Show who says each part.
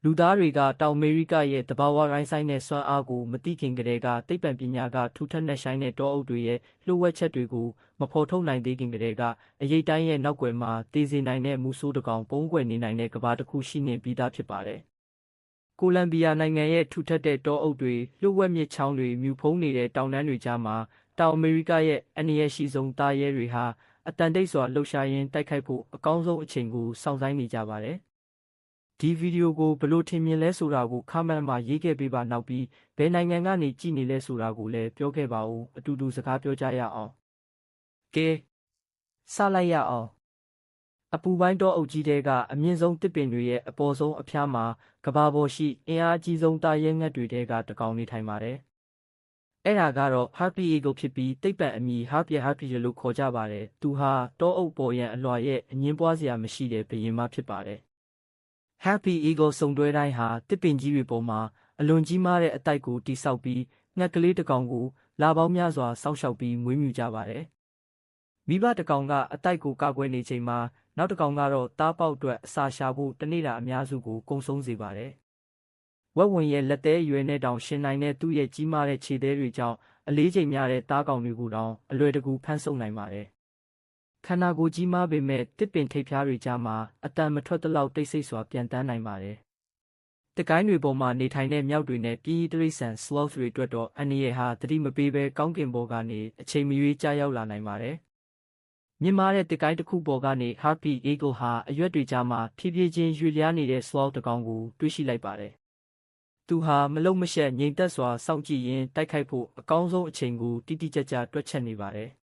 Speaker 1: လူသားတွေကတောင်အမေရိကရဲ့သဘာဝရိုင်းဆိုင်တဲ့စွမ်းအားကိုမသိခင်ကတည်းကသိပ္ပံပညာကထူထပ်နှက်ဆိုင်တဲ့တောအုပ်တွေရဲ့လျှို့ဝှက်ချက်တွေကိုမဖော်ထုတ်နိုင်သေးခင်ကတည်းကအရေးတိုင်းရဲ့နောက်ွယ်မှာတည်စေနိုင်တဲ့မူဆိုးတစ်ကောင်ပုံကွယ်နေနိုင်တဲ့ကဘာတစ်ခုရှိနေပြီးသားဖြစ်ပါတယ်။ကိုလံဘီယာနိုင်ငံရဲ့ထူထပ်တဲ့တောအုပ်တွေလျှို့ဝှက်မြစ်ချောင်းတွေမြူဖုံးနေတဲ့တောင်တန်းတွေကြားမှာတောင်အမေရိကရဲ့အန္တရာယ်ရှိဆုံးသားရဲတွေဟာအတန်တိတ်စွာလှုပ်ရှားရင်းတိုက်ခိုက်ဖို့အကောင်းဆုံးအချိန်ကိုစောင့်ဆိုင်းနေကြပါတယ်။ဒီဗီဒီယိုကိုဘလို့ထင်မြင်လဲဆိုတာကိုခမန့်မှာရေးခဲ့ပေးပါနောက်ပြီးဘယ်နိုင်ငံကနေကြည့်နေလဲဆိုတာကိုလည်းပြောခဲ့ပါဦးအတူတူစကားပြောကြရအောင်ကဲစလိုက်ရအောင်အပူပိုင်းတောအုပ်ကြီးတဲကအမြင့်ဆုံးတစ်ပင်တွေရဲ့အပေါ်ဆုံးအဖျားမှာကဘာပေါ်ရှိအင်အားအကြီးဆုံးတာရဲငှက်တွေတဲကတကောင်နေထိုင်ပါတယ်အဲ့ဒါကတော့ Harpy Eagle ဖြစ်ပြီးတိတ်ပံအမည် Harpy လို့ခေါ်ကြပါတယ်သူဟာတောအုပ်ပေါ်ရန်အလွှာရဲ့အငင်းပွားစရာမရှိတဲ့ဘရင်မဖြစ်ပါတယ်Harpy Eagle စုံတွဲတိုင်းဟာတစ်ပင်ကြီးတွေပေါ်မှာအလွန်ကြီးမားတဲ့အတိုက်ကိုတိဆောက်ပြီးငှက်ကလေးတစ်ကောင်ကိုလာပေါင်းများစွာစောင့်ရှောက်ပြီးမွေးမြူကြပါတယ်။မိဘတစ်ကောင်ကအတိုက်ကိုကာကွယ်နေချိန်မှာနောက်တစ်ကောင်ကတော့သားပေါက်အတွက်အစာရှာဖို့တနေ့တာအများစုကိုကုံဆုံးစေပါတယ်။ဝက်ဝင်ရဲ့လက်သေးအရွယ်နဲ့တောင်ရှင်နိုင်တဲ့သူ့ရဲ့ကြီးမားတဲ့ခြေသေးတွေကြောင့်အလေးချိန်များတဲ့သားကောင်တွေကိုတောင်အလွယ်တကူဖမ်းဆုပ်နိုင်ပါတယ်။ခန္ဓာကိုယ်ကြီးမားပေမဲ့တစ်ပင်ထိပ်ဖျားတွေကြားမှာအတန်မထွက်သလောက်တိတ်ဆိတ်စွာပြန်တန်းနိုင်ပါတယ်။တကိုင်းတွေပေါ်မှာနေထိုင်တဲ့မြောက်တွေနဲ့ပြည်တိရစ္ဆာန် sloth တွေအတွက်တော့အန္တရာယ်ဟာသတိမပေးဘဲကောင်းကင်ပေါ်ကနေအချိန်မရွေးကြားရောက်လာနိုင်ပါတယ်။မြင့်မားတဲ့တကိုင်းတစ်ခုပေါ်ကနေ Harpy Eagle ဟာအရွက်တွေကြားမှာဖြည်းဖြည်းချင်းရွေ့လျားနေတဲ့ sloth တစ်ကောင်ကိုတွေ့ရှိလိုက်ပါတယ်။သူဟာမလုံမရှက်ငြိမ်သက်စွာစောင့်ကြည့်ရင်းတိုက်ခိုက်ဖို့အကောင်းဆုံးအချိန်ကိုတိတိကျကျတွက်ချက်နေပါတယ်။